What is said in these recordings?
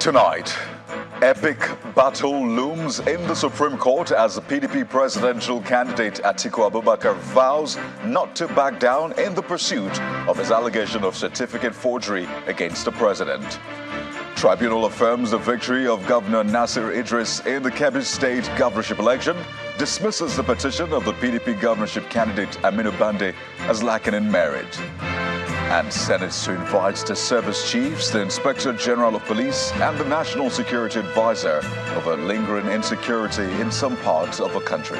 Tonight, epic battle looms in the Supreme Court as the PDP presidential candidate Atiku Abubakar vows not to back down in the pursuit of his allegation of certificate forgery against the president. Tribunal affirms the victory of Governor Nasir Idris in the Kebbi State governorship election, dismisses the petition of the PDP governorship candidate Aminu Bande as lacking in merit. And Senate to invite the service chiefs, the Inspector General of Police, and the National Security Advisor over lingering insecurity in some parts of the country.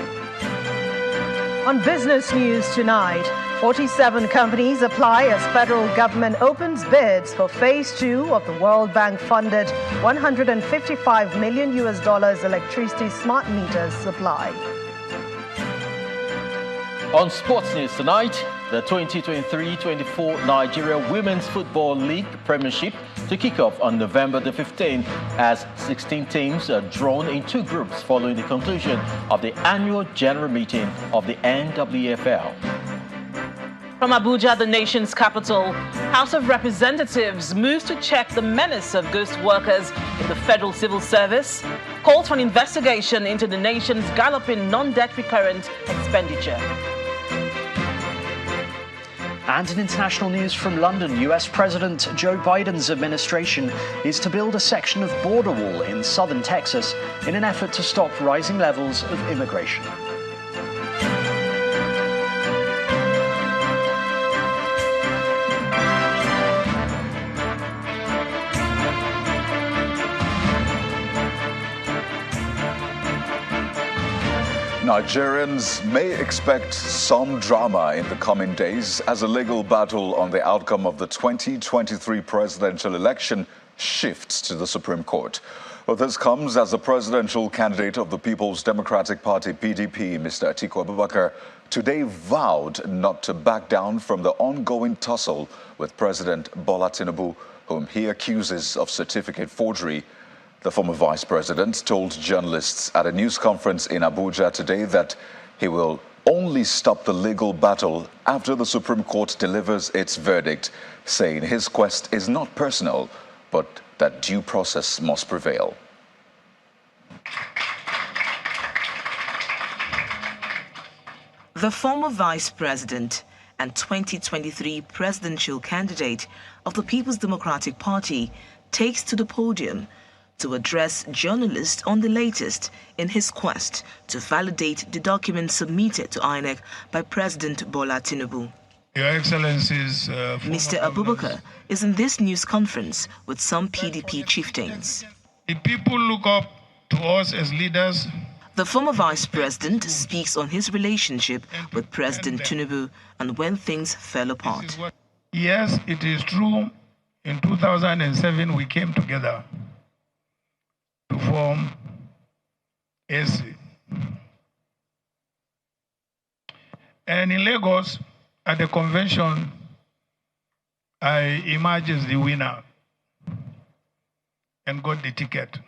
On business news tonight, 47 companies apply as federal government opens bids for Phase 2 of the World Bank-funded $155 million electricity smart meters supply. On sports news tonight, the 2023-24 Nigeria Women's Football League Premiership to kick off on November the 15th as 16 teams are drawn in two groups following the conclusion of the annual general meeting of the NWFL. From Abuja, the nation's capital, House of Representatives moves to check the menace of ghost workers in the federal civil service, calls for an investigation into the nation's galloping non-debt recurrent expenditure. And in international news from London, US President Joe Biden's administration is to build a section of border wall in southern Texas in an effort to stop rising levels of immigration. Nigerians may expect some drama in the coming days as a legal battle on the outcome of the 2023 presidential election shifts to the Supreme Court. Well, this comes as the presidential candidate of the People's Democratic Party, PDP, Mr. Atiku Abubakar, today vowed not to back down from the ongoing tussle with President Bola Tinubu, whom he accuses of certificate forgery. The former vice president told journalists at a news conference in Abuja today that he will only stop the legal battle after the Supreme Court delivers its verdict, saying his quest is not personal, but that due process must prevail. The former vice president and 2023 presidential candidate of the People's Democratic Party takes to the podium to address journalists on the latest in his quest to validate the documents submitted to INEC by President Bola Tinubu. Your Excellencies, Mr. Abubakar is in this news conference with some PDP chieftains. The people look up to us as leaders. The former vice president speaks on his relationship with President Tinubu and when things fell apart. Yes, it is true. In 2007, we came together to form AC. And in Lagos, at the convention, I emerged as the winner and got the ticket.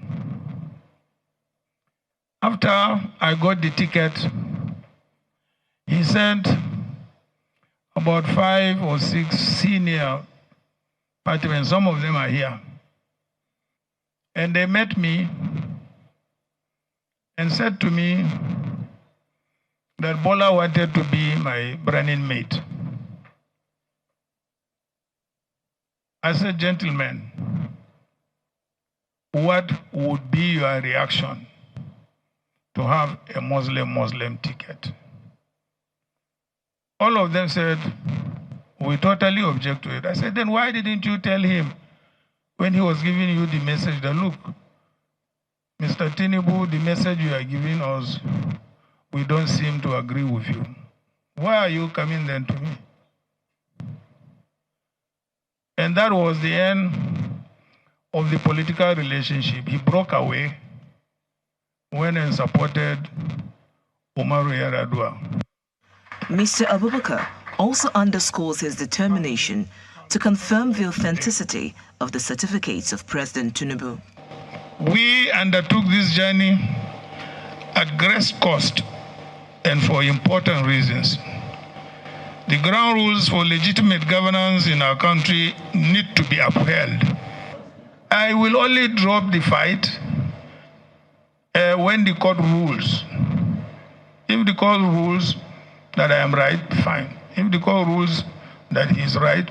After I got the ticket, he sent about 5 or 6 senior partymen, some of them are here. And they met me and said to me that Bola wanted to be my running mate. I said, gentlemen, what would be your reaction to have a Muslim ticket? All of them said, we totally object to it. I said, then why didn't you tell him when he was giving you the message that, look, Mr. Tinubu, the message you are giving us, we don't seem to agree with you. Why are you coming then to me? And that was the end of the political relationship. He broke away, went and supported Umaru Yar'Adua. Mr. Abubakar also underscores his determination to confirm the authenticity of the certificates of President Tinubu. We undertook this journey at great cost and for important reasons. The ground rules for legitimate governance in our country need to be upheld. I will only drop the fight when the court rules. If the court rules that I am right, fine. If the court rules that he is right,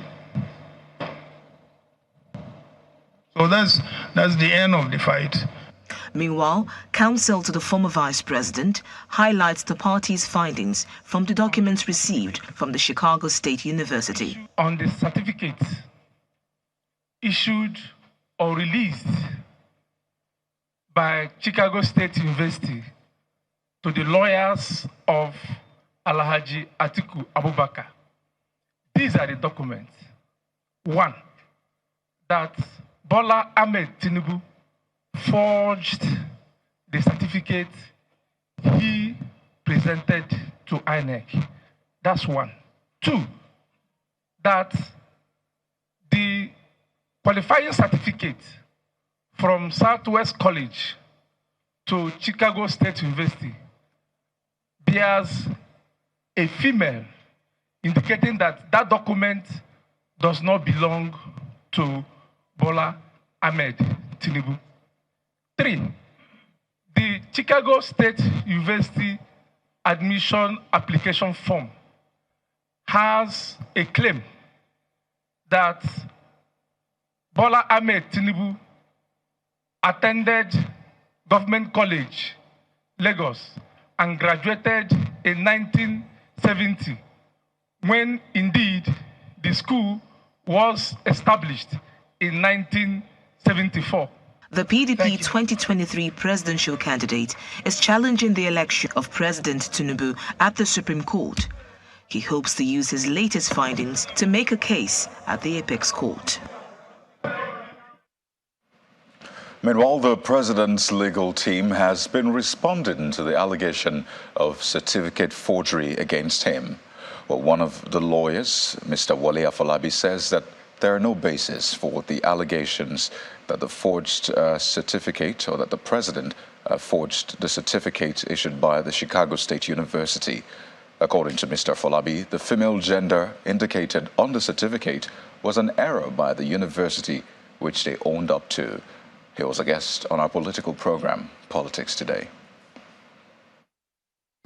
so that's the end of the fight. Meanwhile, counsel to the former vice president highlights the party's findings from the documents received from the Chicago State University. On the certificates issued or released by Chicago State University to the lawyers of Alhaji Atiku Abubakar, these are the documents. One, that Bola Ahmed Tinubu forged the certificate he presented to INEC. That's one. Two, that the qualifying certificate from Southwest College to Chicago State University bears a female, indicating that that document does not belong to Bola Ahmed Tinubu. Three, the Chicago State University admission application form has a claim that Bola Ahmed Tinubu attended Government College, Lagos, and graduated in 1970, when indeed the school was established in 1974. The PDP 2023 presidential candidate is challenging the election of President Tinubu at the Supreme Court. He hopes to use his latest findings to make a case at the Apex Court. Meanwhile, the president's legal team has been responding to the allegation of certificate forgery against him. Well, one of the lawyers, Mr. Wale Afolabi, says that there are no basis for the allegations that the forged certificate, or that the president forged the certificate issued by the Chicago State University. According to Mr. Afolabi, the female gender indicated on the certificate was an error by the university, which they owned up to. He was a guest on our political program, Politics Today.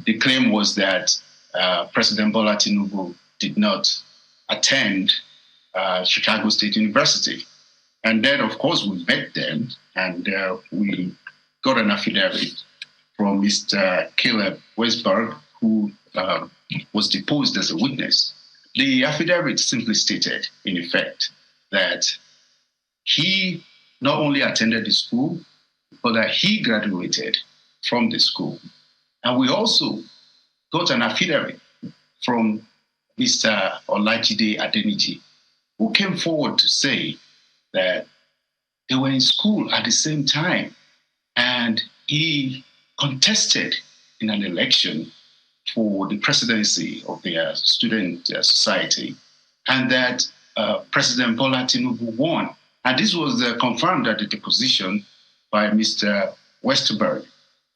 The claim was that President Bola Tinubu did not attend Chicago State University. And then, of course, we met them, and we got an affidavit from Mr. Caleb Westberg, who was deposed as a witness. The affidavit simply stated, in effect, that he not only attended the school, but that he graduated from the school. And we also got an affidavit from Mr. Olajide Adeniji, who came forward to say that they were in school at the same time, and he contested in an election for the presidency of their student society, and that President Bola Tinubu won. And this was confirmed at the deposition by Mr. Westerberg.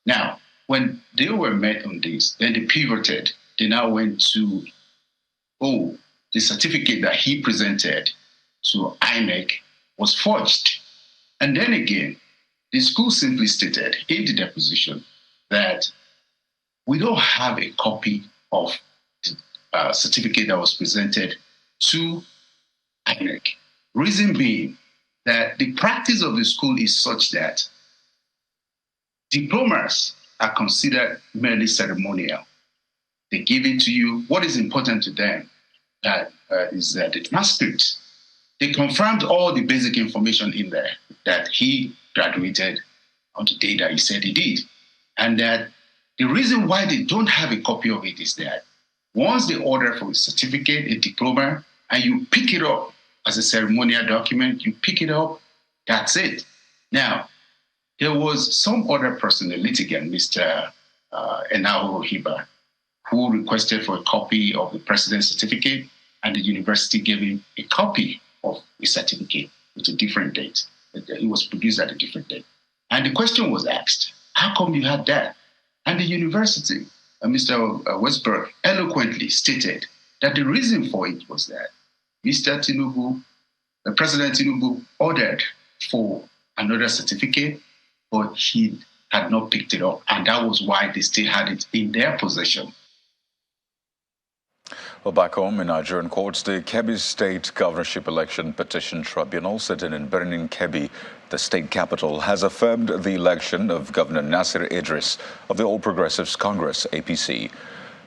Now, when they were met on this, then they pivoted. They now went to, the certificate that he presented to INEC was forged. And then again, the school simply stated in the deposition that we don't have a copy of the certificate that was presented to INEC. Reason being that the practice of the school is such that diplomas are considered merely ceremonial. They give it to you. What is important to them is that the transcript. They confirmed all the basic information in there, that he graduated on the day that he said he did. And that the reason why they don't have a copy of it is that once they order for a certificate, a diploma, and you pick it up as a ceremonial document, you pick it up, that's it. Now, there was some other person, a litigant, Mr. Enaho Hiba, who requested for a copy of the president's certificate, and the university gave him a copy of the certificate with a different date. It was produced at a different date. And the question was asked, how come you had that? And the university, Mr. Westberg, eloquently stated that the reason for it was that Mr. Tinubu, President Tinubu, ordered for another certificate, but he had not picked it up. And that was why they still had it in their possession. Well, back home in Nigerian courts, the Kebbi State Governorship Election Petition Tribunal sitting in Birnin Kebbi, the state capital, has affirmed the election of Governor Nasir Idris of the All Progressives Congress, APC.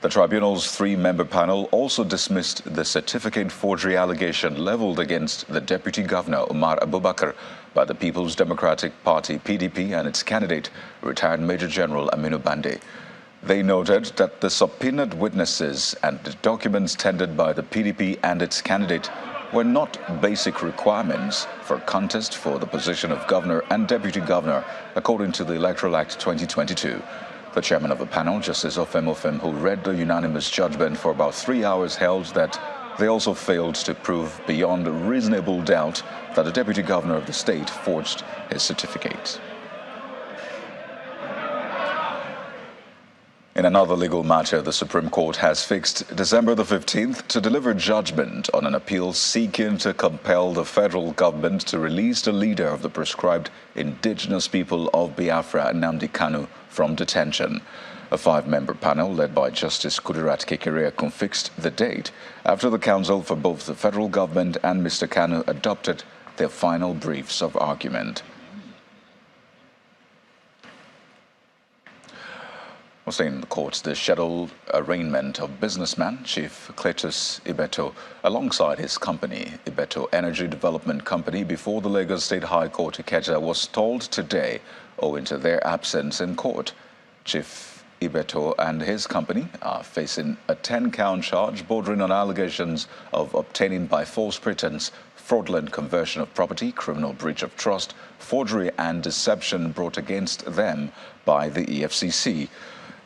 The tribunal's three-member panel also dismissed the certificate forgery allegation leveled against the deputy governor, Umar Abubakar, by the People's Democratic Party, PDP, and its candidate, retired Major General Aminu Bande. They noted that the subpoenaed witnesses and the documents tendered by the PDP and its candidate were not basic requirements for contest for the position of governor and deputy governor, according to the Electoral Act 2022. The chairman of the panel, Justice Ofem, who read the unanimous judgment for about 3 hours, held that they also failed to prove beyond reasonable doubt that the deputy governor of the state forged his certificate. In another legal matter, the Supreme Court has fixed December the 15th to deliver judgment on an appeal seeking to compel the federal government to release the leader of the proscribed indigenous people of Biafra, Nnamdi Kanu, from detention. A 5-member panel led by Justice Kudirat Kekereekun fixed the date after the counsel for both the federal government and Mr. Kanu adopted their final briefs of argument. Staying in the courts, the scheduled arraignment of businessman Chief Cletus Ibeto alongside his company, Ibeto Energy Development Company, before the Lagos State High Court Ikeja was stalled today owing to their absence in court. Chief Ibeto and his company are facing a 10-count charge bordering on allegations of obtaining by false pretense, fraudulent conversion of property, criminal breach of trust, forgery and deception brought against them by the EFCC.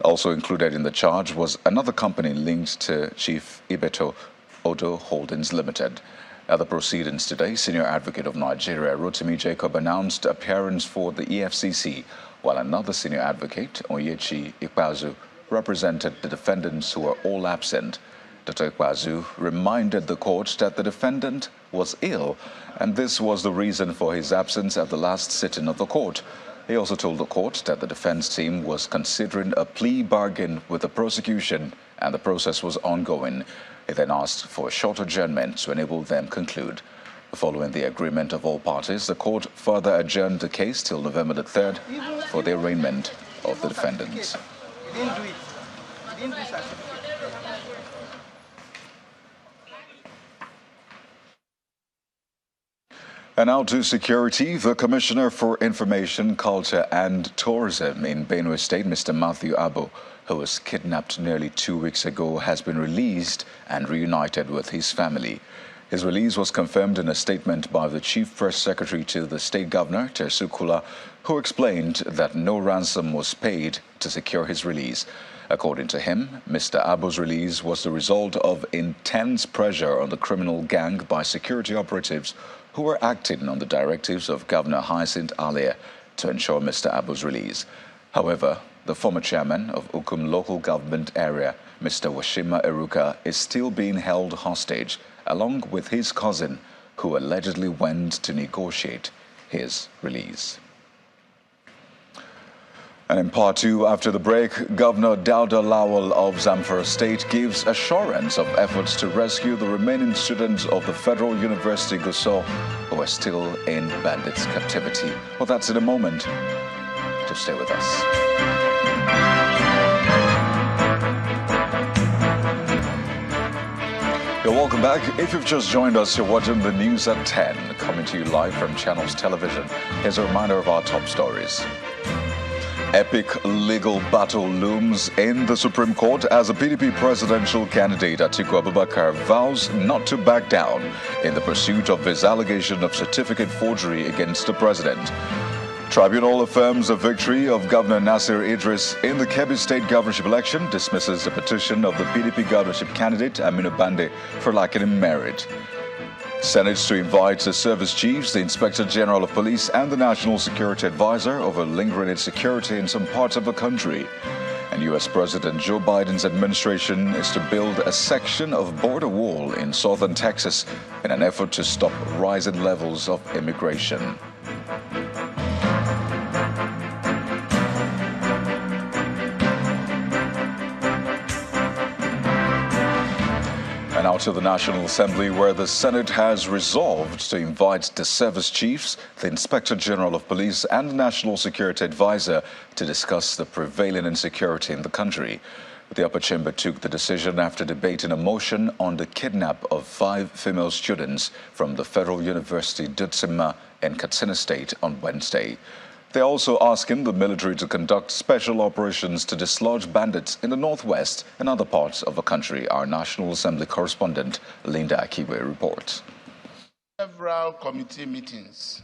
Also included in the charge was another company linked to Chief Ibeto, Odo Holdings Limited. At the proceedings today, Senior Advocate of Nigeria, Rotimi Jacob, announced appearance for the EFCC, while another Senior Advocate, Onyechi Ikpeazu, represented the defendants who were all absent. Dr. Ikpeazu reminded the court that the defendant was ill, and this was the reason for his absence at the last sitting of the court. He also told the court that the defense team was considering a plea bargain with the prosecution and the process was ongoing. He then asked for a short adjournment to enable them conclude. Following the agreement of all parties, the court further adjourned the case till November the 3rd for the arraignment of the defendants. And now to security. The Commissioner for Information, Culture and Tourism in Benue State, Mr. Matthew Abo, who was kidnapped nearly 2 weeks ago, has been released and reunited with his family. His release was confirmed in a statement by the Chief Press Secretary to the State Governor, Tersu Kula, who explained that no ransom was paid to secure his release. According to him, Mr. Abo's release was the result of intense pressure on the criminal gang by security operatives who were acting on the directives of Governor Hyacinth Alia to ensure Mr. Abo's release. However, the former chairman of Ukum local government area, Mr. Washima Eruka, is still being held hostage, along with his cousin, who allegedly went to negotiate his release. And in part two, after the break, Governor Dauda Lawal of Zamfara State gives assurance of efforts to rescue the remaining students of the Federal University Gusau who are still in bandits' captivity. Well, that's in a moment. Just stay with us. You're welcome back. If you've just joined us, you're watching the news at 10, coming to you live from Channels Television. Here's a reminder of our top stories. Epic legal battle looms in the Supreme Court as a PDP presidential candidate, Atiku Abubakar, vows not to back down in the pursuit of his allegation of certificate forgery against the president. Tribunal affirms the victory of Governor Nasir Idris in the Kebbi State governorship election, dismisses the petition of the PDP governorship candidate, Aminu Bande, for lacking in merit. Senate to invite the service chiefs, the Inspector General of Police and the National Security Advisor over lingering insecurity in some parts of the country. And U.S. President Joe Biden's administration is to build a section of border wall in southern Texas in an effort to stop rising levels of immigration. Now to the National Assembly, where the Senate has resolved to invite the service chiefs, the Inspector General of Police and the National Security Advisor to discuss the prevailing insecurity in the country. The upper chamber took the decision after debating a motion on the kidnap of 5 female students from the Federal University Dutsima in Katsina State on Wednesday. They're also asking the military to conduct special operations to dislodge bandits in the northwest and other parts of the country. Our National Assembly correspondent, Linda Akiwe, reports. Several committee meetings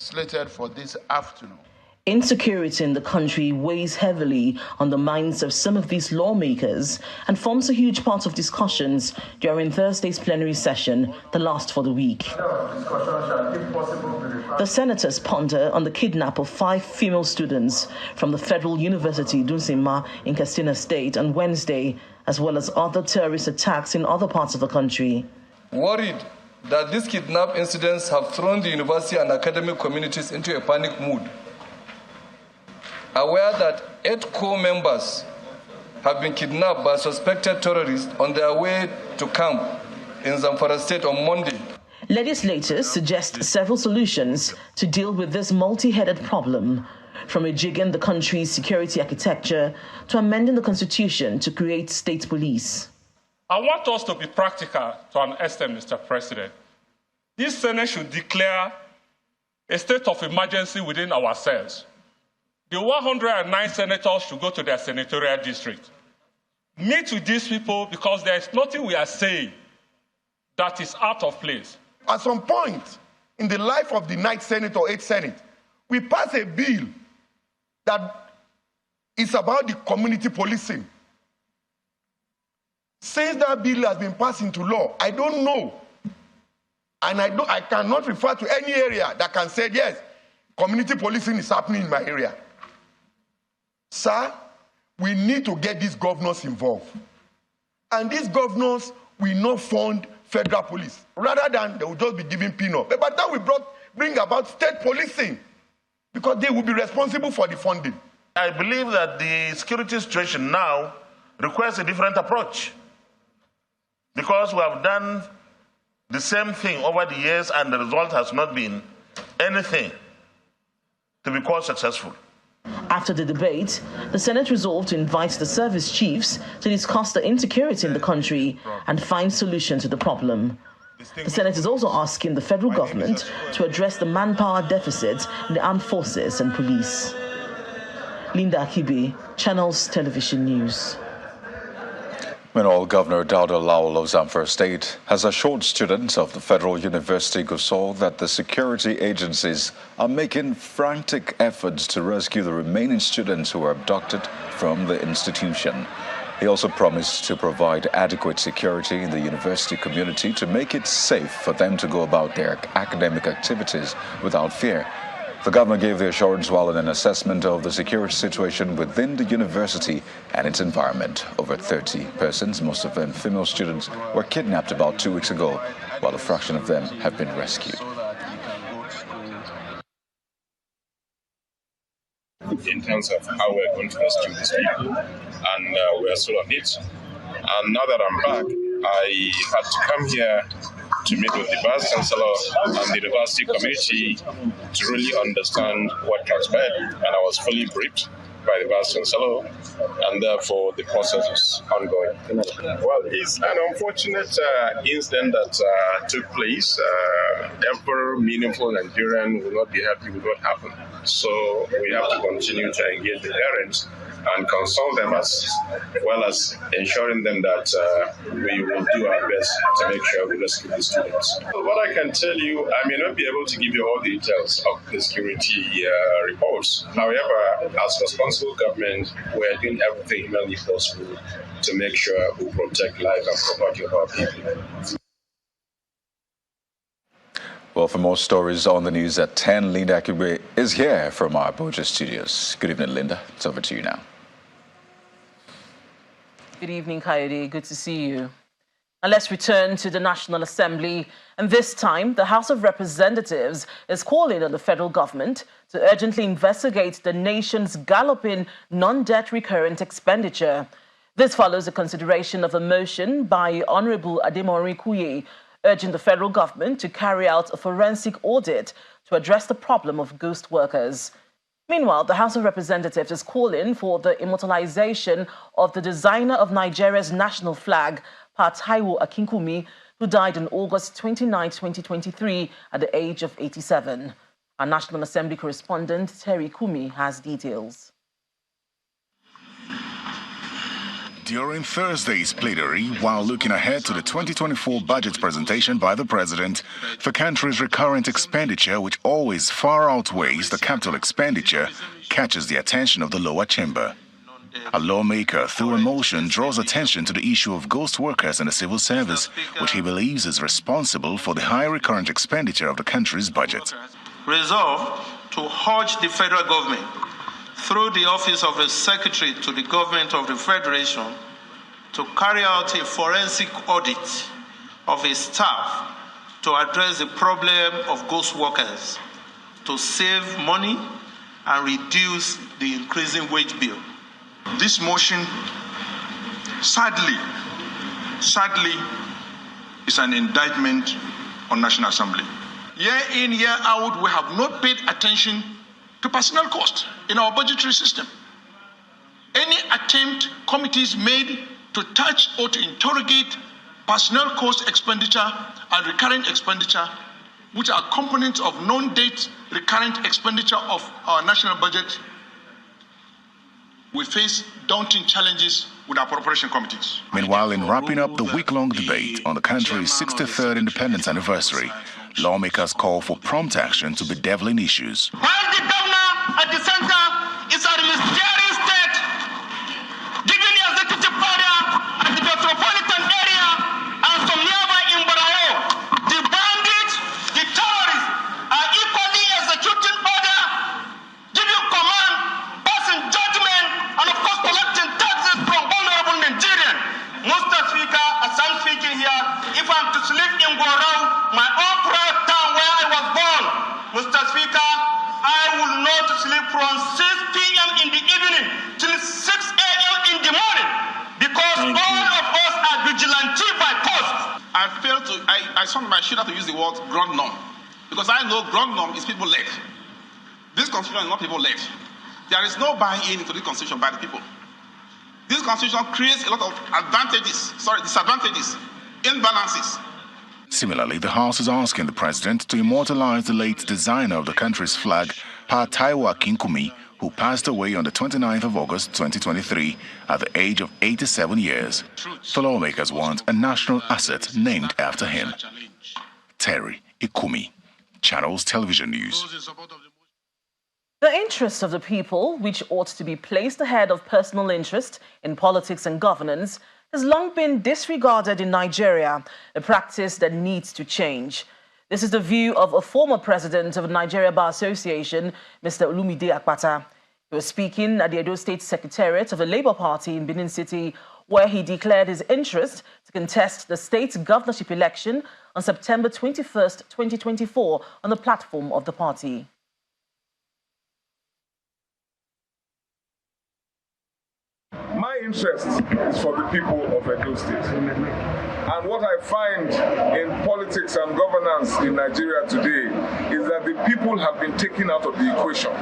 slated for this afternoon. Insecurity in the country weighs heavily on the minds of some of these lawmakers and forms a huge part of discussions during Thursday's plenary session, the last for the week. The senators ponder on the kidnap of 5 female students from the Federal University Dutsima in Katsina State on Wednesday, as well as other terrorist attacks in other parts of the country. Worried that these kidnap incidents have thrown the university and academic communities into a panic mood. Aware that 8 core members have been kidnapped by suspected terrorists on their way to camp in Zamfara State on Monday. Legislators suggest several solutions to deal with this multi-headed problem, from rejigging the country's security architecture to amending the constitution to create state police. I want us to be practical to an extent, Mr. President. This Senate should declare a state of emergency within ourselves. The 109 senators should go to their senatorial district. Meet with these people because there is nothing we are saying that is out of place. At some point in the life of the 9th Senate or 8th Senate, we pass a bill that is about the community policing. Since that bill has been passed into law, I don't know, and I cannot refer to any area that can say, yes, community policing is happening in my area. Sir, we need to get these governors involved. And these governors will not fund federal police. Rather than they will just be giving peanuts. But that will bring about state policing because they will be responsible for the funding. I believe that the security situation now requires a different approach because we have done the same thing over the years and the result has not been anything to be quite successful. After the debate, the Senate resolved to invite the service chiefs to discuss the insecurity in the country and find solutions to the problem. The Senate is also asking the federal government to address the manpower deficit in the armed forces and police. Linda Akibe, Channels Television News. Meanwhile, Governor Dauda Lawal of Zamfara State has assured students of the Federal University Gusau that the security agencies are making frantic efforts to rescue the remaining students who were abducted from the institution. He also promised to provide adequate security in the university community to make it safe for them to go about their academic activities without fear. The governor gave the assurance while in an assessment of the security situation within the university and its environment. Over 30 persons, most of them female students, were kidnapped about 2 weeks ago, while a fraction of them have been rescued. In terms of how we're going to rescue these people, and we are still on it. And now that I'm back, I had to come here to meet with the Vice Chancellor and the university community to really understand what transpired. And I was fully briefed by the Vice Chancellor, and therefore the process is ongoing. Well, it's an unfortunate incident that took place. Every meaningful Nigerian will not be happy with what happened. So we have to continue to engage the parents and consult them as well as ensuring them that we will do our best to make sure we rescue the students. What I can tell you, I may not be able to give you all the details of the security reports. However, as responsible government, we are doing everything humanly possible to make sure we protect life and property of our people. Well, for more stories on the news at 10, Linda Akibe is here from our Abuja studios. Good evening, Linda. It's over to you now. Good evening, Coyote. Good to see you. And let's return to the National Assembly. And this time, the House of Representatives is calling on the federal government to urgently investigate the nation's galloping non-debt recurrent expenditure. This follows the consideration of a motion by Honorable Ademori Kuye urging the federal government to carry out a forensic audit to address the problem of ghost workers. Meanwhile, the House of Representatives is calling for the immortalization of the designer of Nigeria's national flag, Pa Taiwo Akinkumi, who died on August 29, 2023 at the age of 87. Our National Assembly correspondent, Terry Kumi, has details. During Thursday's plenary, while looking ahead to the 2024 budget presentation by the president, the country's recurrent expenditure, which always far outweighs the capital expenditure, catches the attention of the lower chamber. A lawmaker, through a motion, draws attention to the issue of ghost workers in the civil service, which he believes is responsible for the high recurrent expenditure of the country's budget. Resolved to urge the federal government, through the Office of the Secretary to the Government of the Federation, to carry out a forensic audit of its staff to address the problem of ghost workers, to save money and reduce the increasing wage bill. This motion, sadly, is an indictment on National Assembly. Year in, year out, we have not paid attention to personnel cost in our budgetary system. Any attempt committees made to touch or to interrogate personnel cost expenditure and recurrent expenditure, which are components of non-date recurrent expenditure of our national budget, we face daunting challenges with our appropriation committees. Meanwhile, in wrapping up the week-long debate on the country's 63rd independence anniversary, lawmakers call for prompt action to bedeviling issues. While the governor at the center is a mysterious state, giving the executive power at the metropolitan area and some nearby in Barao, the bandits, the terrorists are equally executing order, giving command, passing judgment, and of course collecting taxes from vulnerable Nigerians. Mr. Speaker, as I'm speaking here, if I'm to sleep in Barao, my own proud town where I was born, Mr. Speaker, I will not sleep from 6 p.m. in the evening till 6 a.m. in the morning because all of us are vigilante by post. I should have to use the word grognum because I know grognum is people led. This constitution is not people led. There is no buy-in into this constitution by the people. This constitution creates a lot of disadvantages, imbalances. Similarly, the House is asking the president to immortalize the late designer of the country's flag, Pa Taiwo Akinkumi, who passed away on the 29th of August 2023 at the age of 87 years. The lawmakers want a national asset named after him. Terry Ikumi, Channels Television News. The interests of the people, which ought to be placed ahead of personal interest in politics and governance, has long been disregarded in Nigeria, a practice that needs to change. This is the view of a former president of the Nigeria Bar Association, Mr. Olumide Akpata. He was speaking at the Oyo State Secretariat of the Labour Party in Benin City, where he declared his interest to contest the state governorship election on September 21st, 2024, on the platform of the party. My interest is for the people of Oyo State. And what I find in politics and governance in Nigeria today is that the people have been taken out of the equation.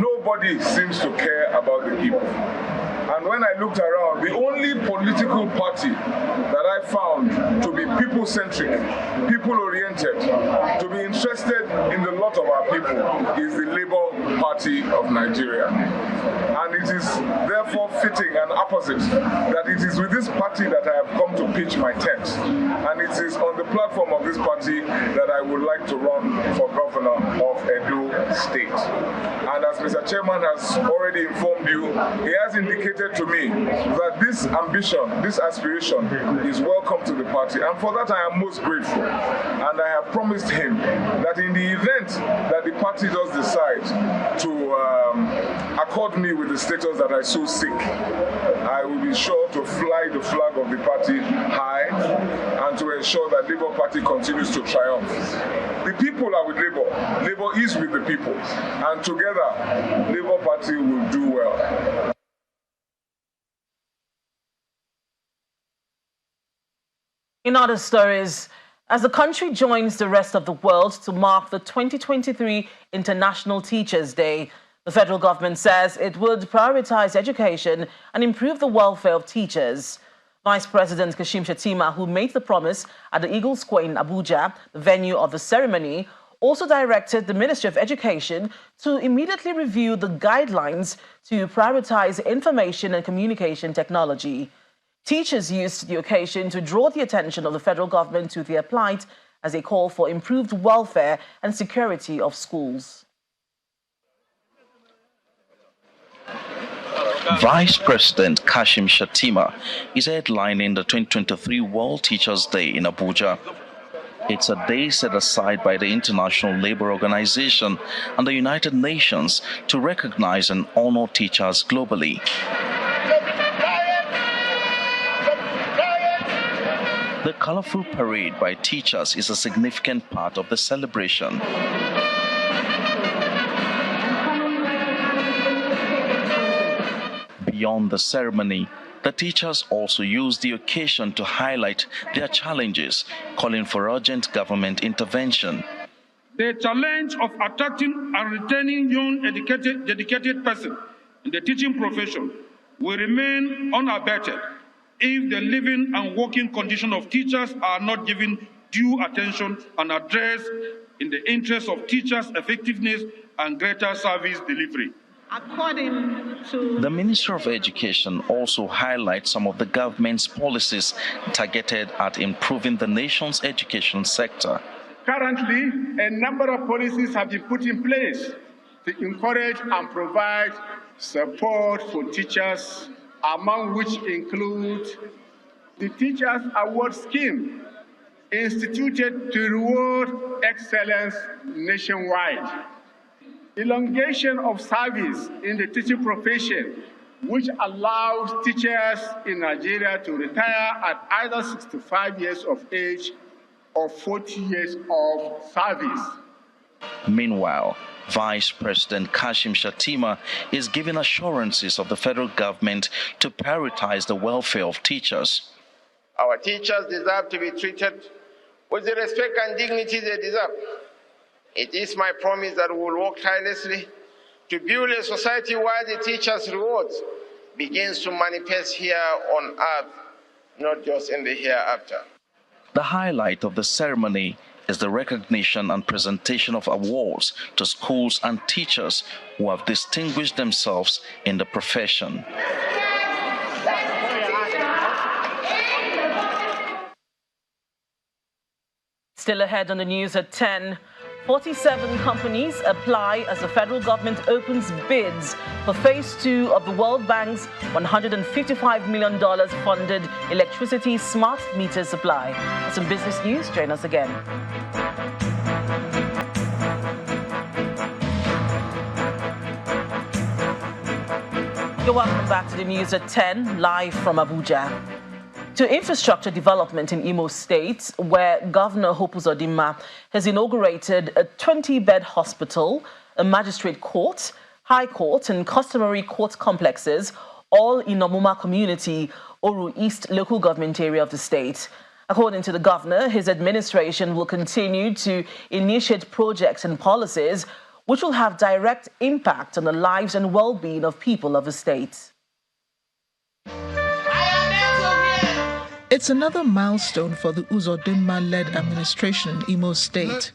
Nobody seems to care about the people. And when I looked around, the only political party that I found to be people-centric, people-oriented, to be interested in the lot of our people is the Labour Party of Nigeria. And it is therefore fitting and opposite that it is with this party that I have come to pitch my tent. And it is on the platform of this party that I would like to run for governor of Oyo State. And as Mr. Chairman has already informed you, he has indicated to me that this ambition, this aspiration is welcome to the party. And for that I am most grateful. And I have promised him that in the event that the party does decide to accord me with the status that I so seek, I will be sure to fly the flag of the party high and to ensure that Labour Party continues to triumph. The people are with Labour. Labour is with the people. And together, Labour Party will do well. In other stories, as the country joins the rest of the world to mark the 2023 International Teachers' Day, the federal government says it would prioritize education and improve the welfare of teachers. Vice President Kashim Shettima, who made the promise at the Eagle Square in Abuja, the venue of the ceremony, also directed the Ministry of Education to immediately review the guidelines to prioritize information and communication technology. Teachers used the occasion to draw the attention of the federal government to their plight as they call for improved welfare and security of schools. Vice President Kashim Shettima is headlining the 2023 World Teachers' Day in Abuja. It's a day set aside by the International Labour Organization and the United Nations to recognize and honor teachers globally. The colorful parade by teachers is a significant part of the celebration. Beyond the ceremony, the teachers also used the occasion to highlight their challenges, calling for urgent government intervention. The challenge of attracting and retaining young, dedicated persons in the teaching profession will remain unabated if the living and working conditions of teachers are not given due attention and addressed in the interest of teachers' effectiveness and greater service delivery. According to the Minister of Education also highlights some of the government's policies targeted at improving the nation's education sector. Currently, a number of policies have been put in place to encourage and provide support for teachers, among which include the Teachers Award Scheme, instituted to reward excellence nationwide. Elongation of service in the teaching profession, which allows teachers in Nigeria to retire at either 65 years of age or 40 years of service. Meanwhile, Vice President Kashim Shettima is giving assurances of the federal government to prioritize the welfare of teachers. Our teachers deserve to be treated with the respect and dignity they deserve. It is my promise that we will work tirelessly to build a society where the teachers' rewards begins to manifest here on earth, not just in the hereafter. The highlight of the ceremony is the recognition and presentation of awards to schools and teachers who have distinguished themselves in the profession. Still ahead on the news at 10. 47 companies apply as the federal government opens bids for Phase 2 of the World Bank's $155 million funded electricity smart meter supply. For some business news, join us again. You're welcome back to the news at 10, live from Abuja. To infrastructure development in IMO State, where Governor Hope Uzodinma has inaugurated a 20-bed hospital, a magistrate court, high court and customary court complexes, all in Omuma community, Oru East local government area of the state. According to the governor, his administration will continue to initiate projects and policies which will have direct impact on the lives and well-being of people of the state. It's another milestone for the Uzodinma-led administration in Imo State,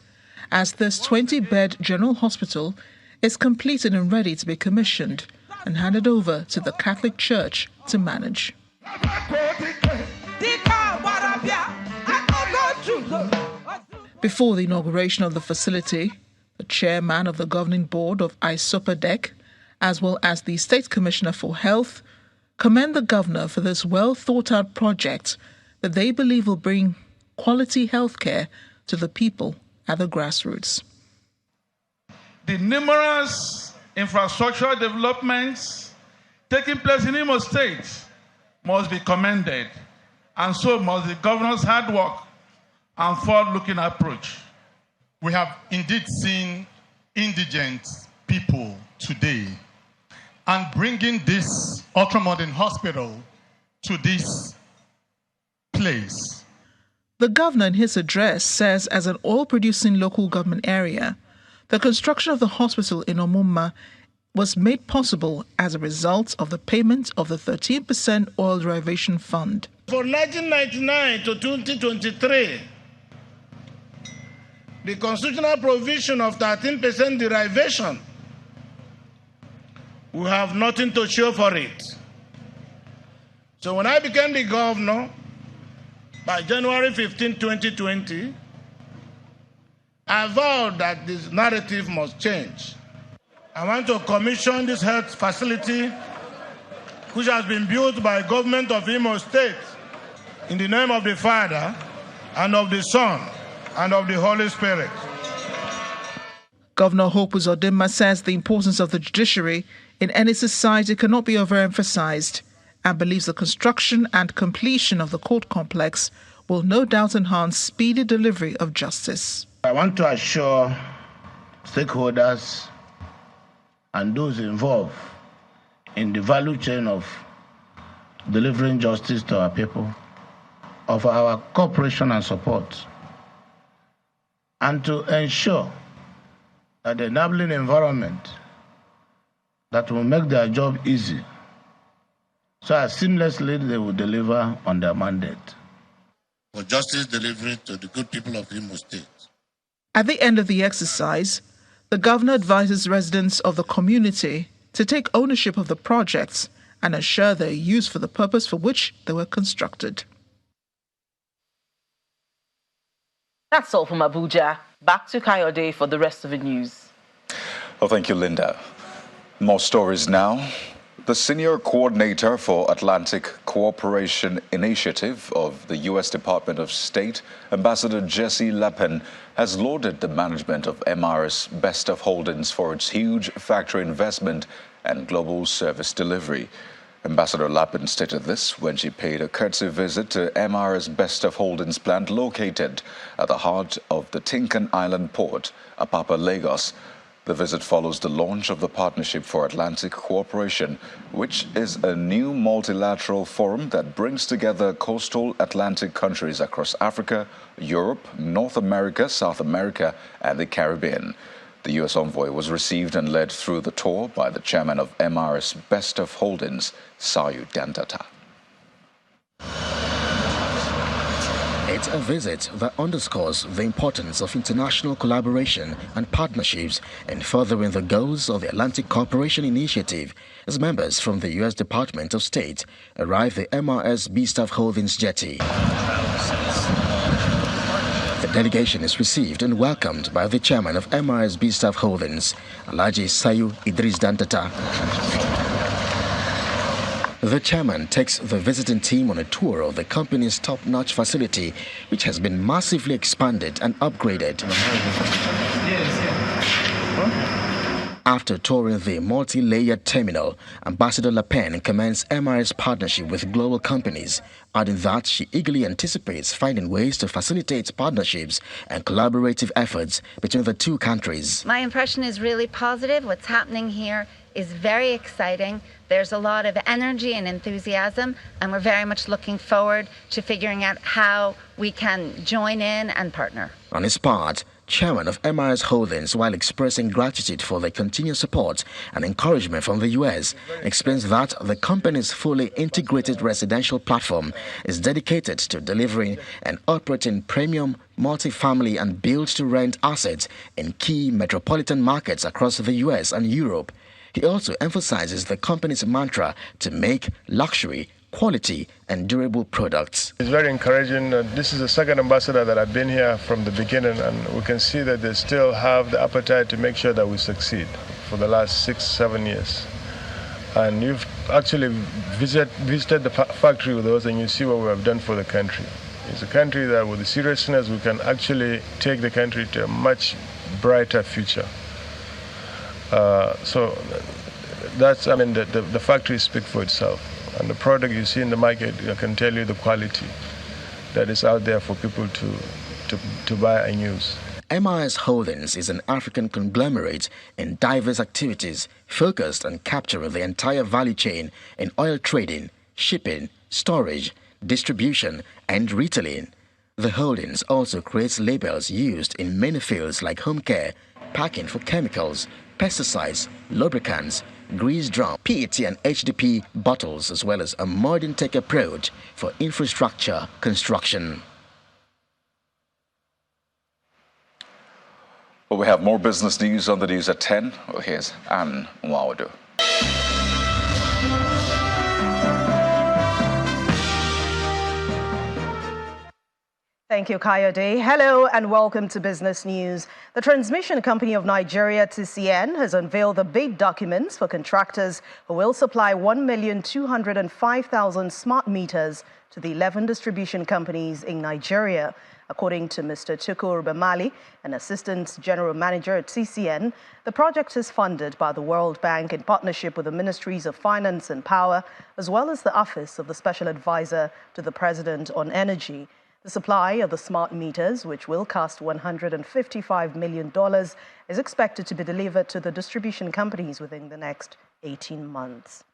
as this 20-bed general hospital is completed and ready to be commissioned and handed over to the Catholic Church to manage. Before the inauguration of the facility, the chairman of the governing board of ISOPADEC, as well as the State Commissioner for Health, commend the governor for this well-thought-out project that they believe will bring quality healthcare to the people at the grassroots. The numerous infrastructure developments taking place in Imo State must be commended, and so must the governor's hard work and forward-looking approach. We have indeed seen indigent people today, and bringing this ultramodern hospital to this place The governor in his address says as an oil-producing local government area, the construction of the hospital in Omumma was made possible as a result of the payment of the 13% oil derivation fund. For 1999 to 2023, the constitutional provision of 13% derivation, we have nothing to show for it. So when I became the governor, by January 15, 2020, I vowed that this narrative must change. I want to commission this health facility, which has been built by government of IMO State, in the name of the Father, and of the Son, and of the Holy Spirit. Governor Hope Uzodinma says the importance of the judiciary in any society cannot be overemphasized and believes the construction and completion of the court complex will no doubt enhance speedy delivery of justice. I want to assure stakeholders and those involved in the value chain of delivering justice to our people of our cooperation and support, and to ensure that the enabling environment that will make their job easy, so as seamlessly they will deliver on their mandate. For justice delivery to the good people of IMO State. At the end of the exercise, the governor advises residents of the community to take ownership of the projects and ensure they are used for the purpose for which they were constructed. That's all from Abuja. Back to Kayode for the rest of the news. Well, thank you, Linda. More stories now. The senior coordinator for Atlantic Cooperation Initiative of the U.S. Department of State, Ambassador Jesse Lappin, has lauded the management of MRS Best of Holdings for its huge factory investment and global service delivery. Ambassador Lappin stated this when she paid a courtesy visit to MRS Best of Holdings plant located at the heart of the Tinkan Island port, Apapa, Lagos. The visit follows the launch of the Partnership for Atlantic Cooperation, which is a new multilateral forum that brings together coastal Atlantic countries across Africa, Europe, North America, South America, and the Caribbean. The U.S. envoy was received and led through the tour by the chairman of MRS Best of Holdings, Sayu Dandata. It's a visit that underscores the importance of international collaboration and partnerships in furthering the goals of the Atlantic Cooperation Initiative as members from the U.S. Department of State arrive at the MRS B-Staff Holdings jetty. The delegation is received and welcomed by the chairman of MRS B-Staff Holdings, Alhaji Sayu Idris Dantata. The chairman takes the visiting team on a tour of the company's top-notch facility, which has been massively expanded and upgraded. After touring the multi-layered terminal, Ambassador Lappin commends MRS partnership with global companies, adding that she eagerly anticipates finding ways to facilitate partnerships and collaborative efforts between the two countries. My impression is really positive. What's happening here is very exciting. There's a lot of energy and enthusiasm, and we're very much looking forward to figuring out how we can join in and partner. On his part, chairman of MRS Holdings, while expressing gratitude for the continued support and encouragement from the U.S., explains that the company's fully integrated residential platform is dedicated to delivering and operating premium, multi-family and build-to-rent assets in key metropolitan markets across the U.S. and Europe. He also emphasizes the company's mantra to make luxury, quality and durable products. It's very encouraging. This is the second ambassador that I've been here from the beginning, and we can see that they still have the appetite to make sure that we succeed for the last 6-7 years. And you've actually visited the factory with us, and you see what we have done for the country. It's a country that with the seriousness we can actually take the country to a much brighter future. So that's, I mean, the factory speaks for itself. And the product you see in the market, I can tell you the quality that is out there for people to buy and use. MRS Holdings is an African conglomerate in diverse activities focused on capturing the entire value chain in oil trading, shipping, storage, distribution and retailing. The holdings also creates labels used in many fields like home care, packing for chemicals, pesticides, lubricants, grease drum, PET and HDP bottles, as well as a modern tech approach for infrastructure construction. Well, we have more business news on the news at 10. Well, here's Anne Nwawadu. Thank you, Kayode. Hello and welcome to Business News. The Transmission Company of Nigeria, TCN, has unveiled the bid documents for contractors who will supply 1,205,000 smart meters to the 11 distribution companies in Nigeria. According to Mr. Atiku Mali, an Assistant General Manager at TCN, the project is funded by the World Bank in partnership with the Ministries of Finance and Power, as well as the Office of the Special Advisor to the President on Energy. The supply of the smart meters, which will cost $155 million, is expected to be delivered to the distribution companies within the next 18 months.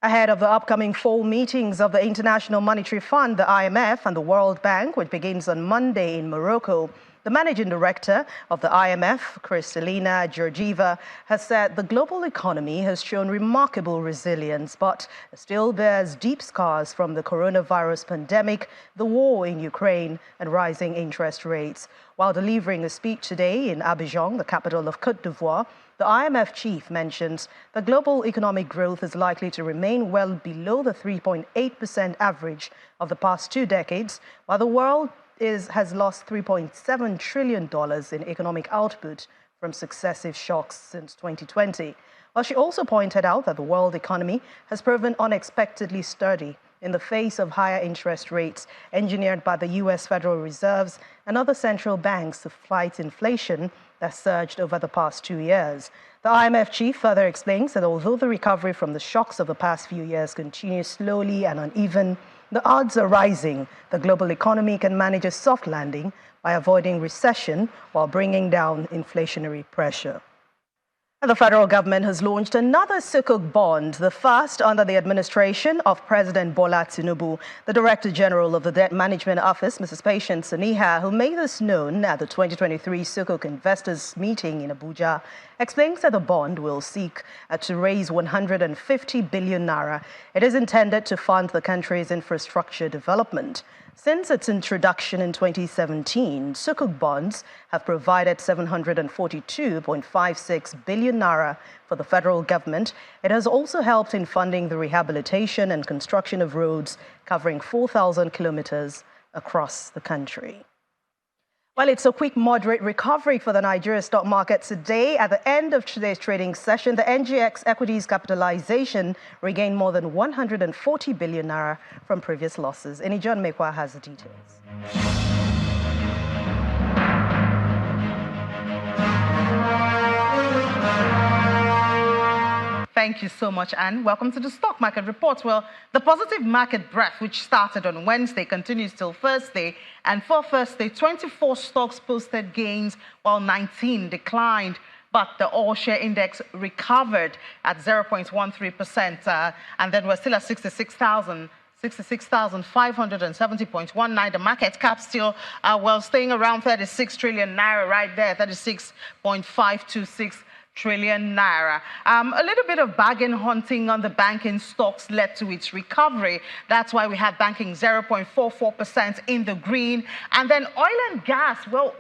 Ahead of the upcoming fall meetings of the International Monetary Fund, the IMF, and the World Bank, which begins on Monday in Morocco, the managing director of the IMF, Kristalina Georgieva, has said the global economy has shown remarkable resilience, but still bears deep scars from the coronavirus pandemic, the war in Ukraine, and rising interest rates. While delivering a speech today in Abidjan, the capital of Côte d'Ivoire, the IMF chief mentions that global economic growth is likely to remain well below the 3.8% average of the past 2 decades, while the world has lost $3.7 trillion in economic output from successive shocks since 2020. While she also pointed out that the world economy has proven unexpectedly sturdy in the face of higher interest rates engineered by the U.S. Federal Reserves and other central banks to fight inflation that surged over the past 2 years. The IMF chief further explains that although the recovery from the shocks of the past few years continues slowly and uneven, the odds are rising the global economy can manage a soft landing by avoiding recession while bringing down inflationary pressure. And the federal government has launched another Sukuk bond, the first under the administration of President Bola Tinubu. The Director General of the Debt Management Office, Mrs. Patience Saniha, who made this known at the 2023 Sukuk Investors Meeting in Abuja, explains that the bond will seek to raise 150 billion naira. It is intended to fund the country's infrastructure development. Since its introduction in 2017, Sukuk bonds have provided 742.56 billion naira for the federal government. It has also helped in funding the rehabilitation and construction of roads covering 4,000 kilometers across the country. Well, it's a quick, moderate recovery for the Nigeria stock market today. At the end of today's trading session, the NGX equities capitalization regained more than 140 billion naira from previous losses. Enijon Mekwa has the details. Thank you so much, Anne. Welcome to the Stock Market Report. Well, the positive market breadth, which started on Wednesday, continues till Thursday. And for Thursday, 24 stocks posted gains, while 19 declined. But the all-share index recovered at 0.13%. And then we're still at 66,570.19. The market cap still, staying around 36 trillion naira right there, 36.526 trillion naira. A little bit of bargain hunting on the banking stocks led to its recovery. That's why we have banking 0.44% in the green. And then oil and gas, well,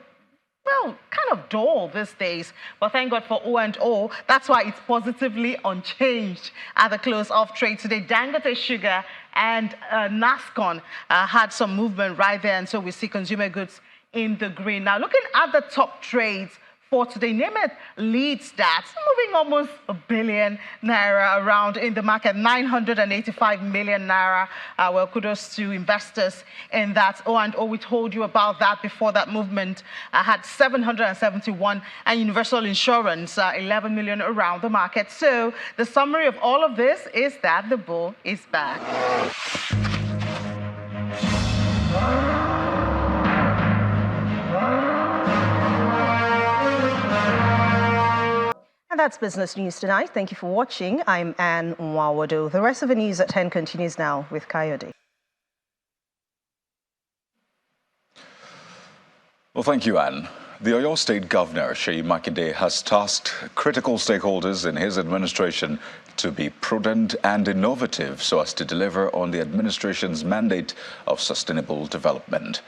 kind of dull these days, but thank God for O&O. That's why it's positively unchanged at the close of trade today. Dangote Sugar and NASCON had some movement right there, and so we see consumer goods in the green. Now, looking at the top trades for today, Nemeth leads that, moving almost a billion naira around in the market, 985 million naira. Well, kudos to investors in that. O&O, we told you about that before that movement. Had 771, and Universal Insurance, 11 million around the market. So the summary of all of this is that the bull is back. And that's Business News tonight. Thank you for watching. I'm Anne Nwawadu. The rest of the news at 10 continues now with Kayode. Well, thank you, Anne. The Oyo State Governor, Seyi Makinde, has tasked critical stakeholders in his administration to be prudent and innovative so as to deliver on the administration's mandate of sustainable development.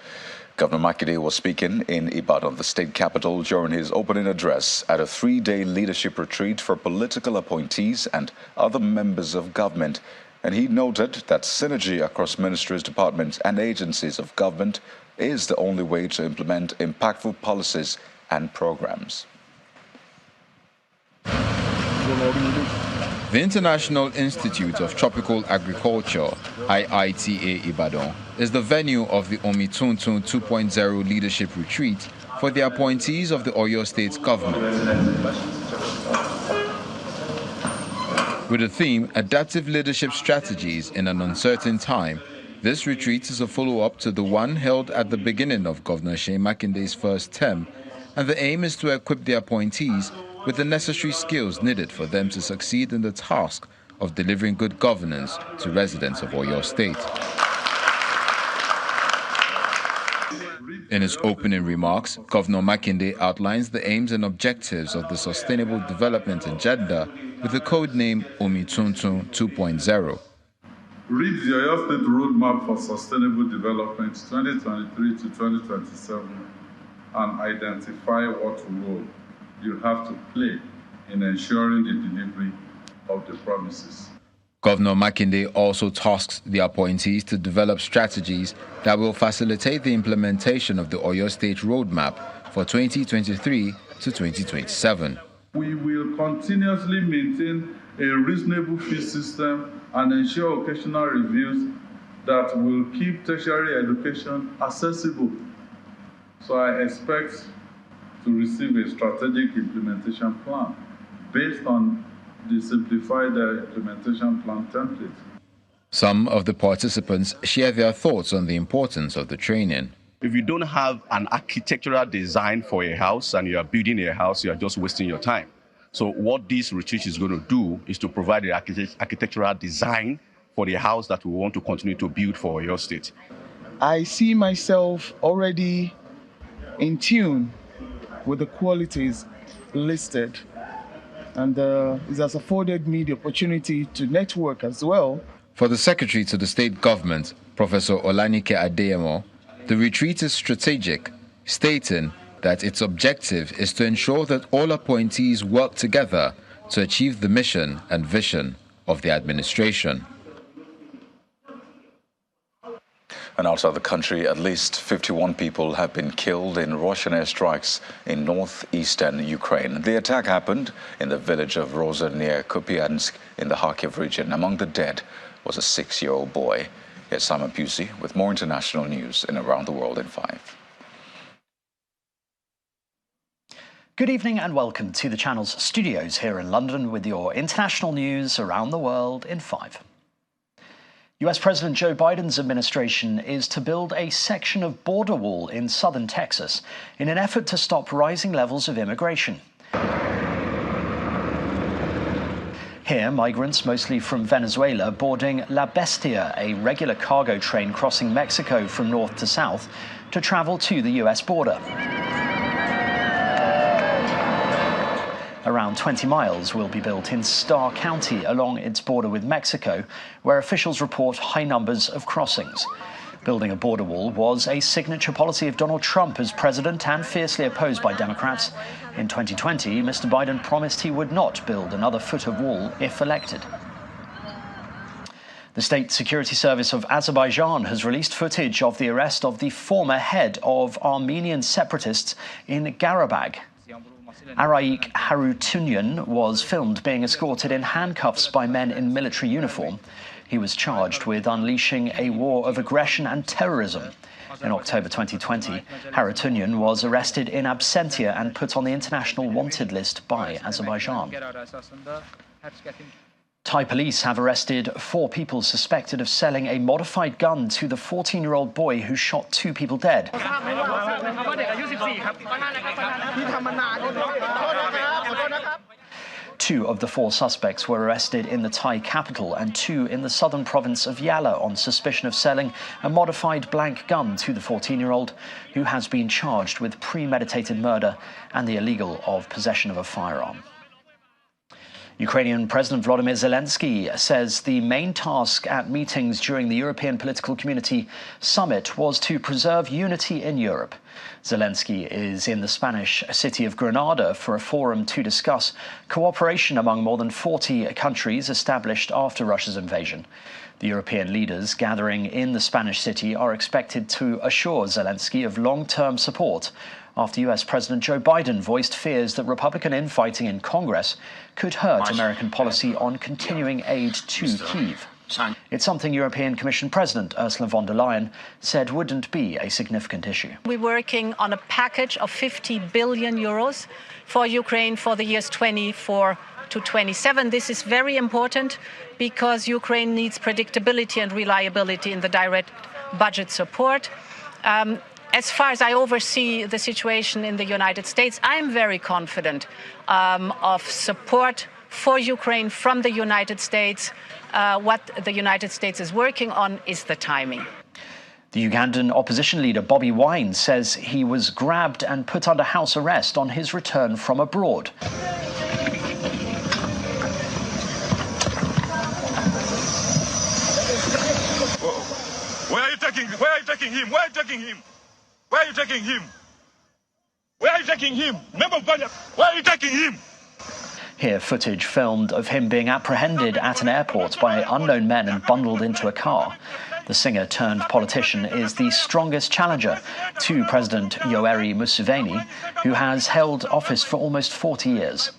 Governor Makinde was speaking in Ibadan, the state capital, during his opening address at a 3-day leadership retreat for political appointees and other members of government. And he noted that synergy across ministries, departments, and agencies of government is the only way to implement impactful policies and programs. The International Institute of Tropical Agriculture, IITA Ibadan, is the venue of the Omituntun 2.0 leadership retreat for the appointees of the Oyo State government. With the theme, Adaptive Leadership Strategies in an Uncertain Time, this retreat is a follow-up to the one held at the beginning of Governor Seyi Makinde's first term, and the aim is to equip the appointees with the necessary skills needed for them to succeed in the task of delivering good governance to residents of Oyo State. In his opening remarks, Governor Makinde outlines the aims and objectives of the Sustainable Development Agenda with the code name Omituntun 2.0. Read the Oyo State Roadmap for Sustainable Development 2023 to 2027 and identify what role you have to play in ensuring the delivery of the promises. Governor Makinde also tasks the appointees to develop strategies that will facilitate the implementation of the Oyo State Roadmap for 2023 to 2027. We will continuously maintain a reasonable fee system and ensure occasional reviews that will keep tertiary education accessible. So I expect to receive a strategic implementation plan based on the simplified implementation plan template. Some of the participants share their thoughts on the importance of the training. If you don't have an architectural design for a house and you are building a house, you are just wasting your time. So what this retreat is going to do is to provide the architectural design for the house that we want to continue to build for Oyo State. I see myself already in tune with the qualities listed, and it has afforded me the opportunity to network as well. For the Secretary to the State Government, Professor Olanike Adeyemo, the retreat is strategic, stating that its objective is to ensure that all appointees work together to achieve the mission and vision of the administration. And outside the country, at least 51 people have been killed in Russian airstrikes in northeastern Ukraine. The attack happened in the village of Roza near Kupiansk in the Kharkiv region. Among the dead was a 6-year-old boy. Here's Simon Pusey with more international news in Around the World in 5. Good evening and welcome to the channel's studios here in London with your international news around the world in 5. US President Joe Biden's administration is to build a section of border wall in southern Texas in an effort to stop rising levels of immigration. Here, migrants, mostly from Venezuela, boarding La Bestia, a regular cargo train crossing Mexico from north to south to travel to the US border. Around 20 miles will be built in Starr County along its border with Mexico, where officials report high numbers of crossings. Building a border wall was a signature policy of Donald Trump as president and fiercely opposed by Democrats. In 2020, Mr. Biden promised he would not build another foot of wall if elected. The State Security Service of Azerbaijan has released footage of the arrest of the former head of Armenian separatists in Qarabag. Araik Harutyunyan was filmed being escorted in handcuffs by men in military uniform. He was charged with unleashing a war of aggression and terrorism. In October 2020, Harutyunyan was arrested in absentia and put on the international wanted list by Azerbaijan. Thai police have arrested 4 people suspected of selling a modified gun to the 14-year-old boy who shot 2 people dead. 2 2 of the 4 suspects were arrested in the Thai capital and 2 in the southern province of Yala on suspicion of selling a modified blank gun to the 14-year-old, who has been charged with premeditated murder and the illegal of possession of a firearm. Ukrainian President Volodymyr Zelensky says the main task at meetings during the European Political Community Summit was to preserve unity in Europe. Zelensky is in the Spanish city of Granada for a forum to discuss cooperation among more than 40 countries established after Russia's invasion. The European leaders gathering in the Spanish city are expected to assure Zelensky of long-term support after US President Joe Biden voiced fears that Republican infighting in Congress could hurt American policy on continuing aid to Kyiv. It's something European Commission President Ursula von der Leyen said wouldn't be a significant issue. We're working on a package of 50 billion euros for Ukraine for the years 24 to 27. This is very important because Ukraine needs predictability and reliability in the direct budget support. As far as I oversee the situation in the United States, I'm very confident of support for Ukraine from the United States. What the United States is working on is the timing. The Ugandan opposition leader Bobi Wine says he was grabbed and put under house arrest on his return from abroad. Where are you taking him? Where are you taking him? Where are you taking him? Where are you taking him? Where are you taking him? Member of Parliament, where are you taking him? Here, footage filmed of him being apprehended at an airport by unknown men and bundled into a car. The singer-turned-politician is the strongest challenger to President Yoweri Museveni, who has held office for almost 40 years.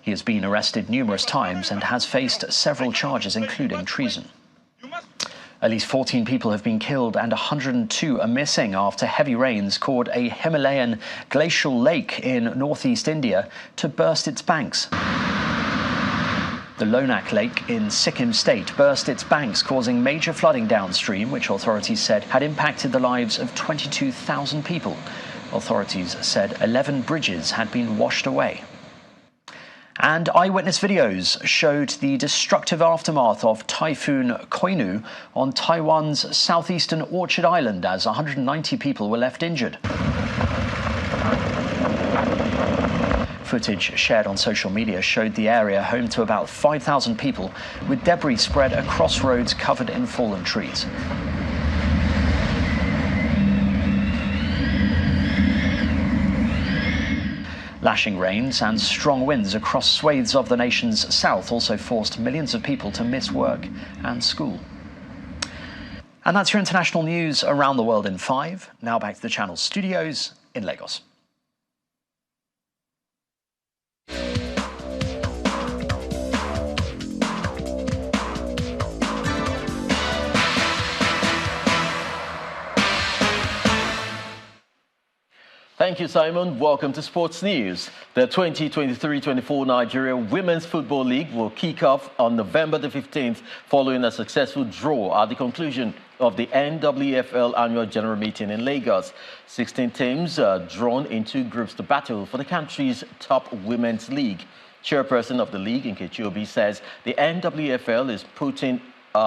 He has been arrested numerous times and has faced several charges, including treason. At least 14 people have been killed and 102 are missing after heavy rains caused a Himalayan glacial lake in northeast India to burst its banks. The Lonak Lake in Sikkim State burst its banks, causing major flooding downstream, which authorities said had impacted the lives of 22,000 people. Authorities said 11 bridges had been washed away. And eyewitness videos showed the destructive aftermath of Typhoon Koinu on Taiwan's southeastern Orchard Island as 190 people were left injured. Footage shared on social media showed the area home to about 5,000 people, with debris spread across roads covered in fallen trees. Lashing rains and strong winds across swathes of the nation's south also forced millions of people to miss work and school. And that's your international news around the world in 5. Now back to the channel's studios in Lagos. Thank you, Simon. Welcome to Sports News. The 2023-24 Nigeria Women's Football League will kick off on November the 15th following a successful draw at the conclusion of the NWFL Annual General Meeting in Lagos. 16 teams are drawn into groups to battle for the country's top women's league. Chairperson of the league, Nkechi Obi, says the NWFL is putting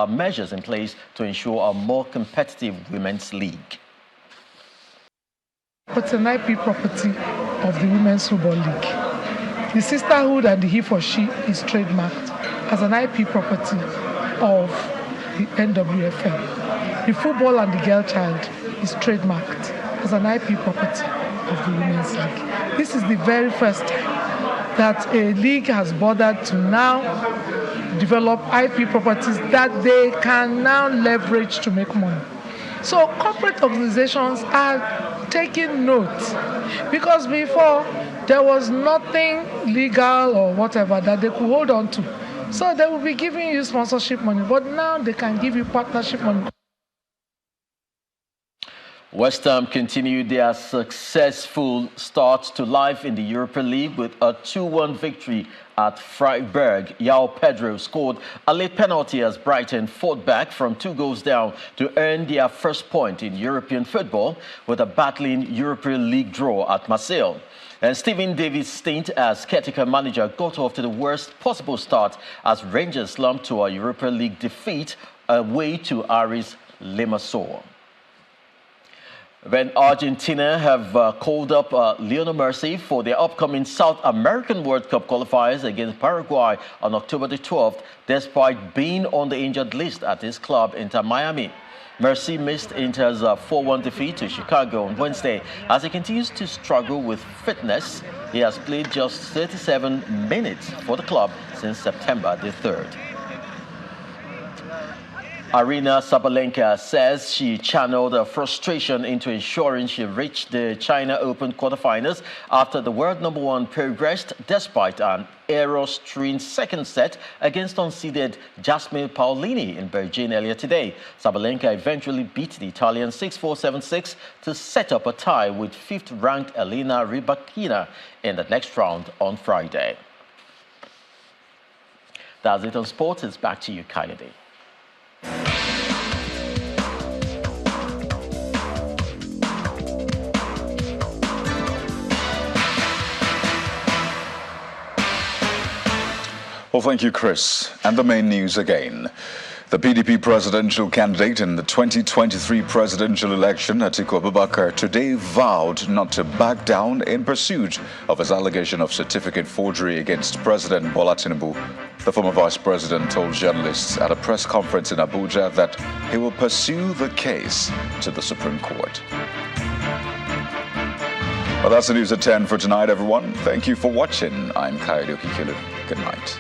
measures in place to ensure a more competitive women's league. It's an IP property of the Women's Football League. The sisterhood and the he for she is trademarked as an IP property of the NWFL. The football and the girl child is trademarked as an IP property of the Women's League. This is the very first time that a league has bothered to now develop IP properties that they can now leverage to make money. So corporate organizations are taking note, because before there was nothing legal or whatever that they could hold on to. So they will be giving you sponsorship money, but now they can give you partnership money. West Ham continued their successful start to life in the Europa League with a 2-1 victory at Freiburg. João Pedro scored a late penalty as Brighton fought back from 2 goals down to earn their first point in European football with a battling European League draw at Marseille. And Stephen Davis' stint as caretaker manager got off to the worst possible start as Rangers slumped to a Europa League defeat away to Aris Limassol. When Argentina have called up Lionel Messi for their upcoming South American World Cup qualifiers against Paraguay on October the 12th, despite being on the injured list at his club Inter Miami. Messi missed Inter's 4-1 defeat to Chicago on Wednesday. As he continues to struggle with fitness, he has played just 37 minutes for the club since September the 3rd. Aryna Sabalenka says she channeled her frustration into ensuring she reached the China Open quarterfinals after the world #1 progressed despite an error-strewn second set against unseeded Jasmine Paolini in Beijing earlier today. Sabalenka eventually beat the Italian 6-4, 7-6 to set up a tie with 5th-ranked Elena Rybakina in the next round on Friday. That's it on sports. It's back to you, Kennedy. Well, thank you, Chris. And the main news again. The PDP presidential candidate in the 2023 presidential election, Atiku Abubakar, today vowed not to back down in pursuit of his allegation of certificate forgery against President Bola Tinubu. The former vice president told journalists at a press conference in Abuja that he will pursue the case to the Supreme Court. Well, that's the news at 10 for tonight, everyone. Thank you for watching. I'm Kayode Okikilu. Good night.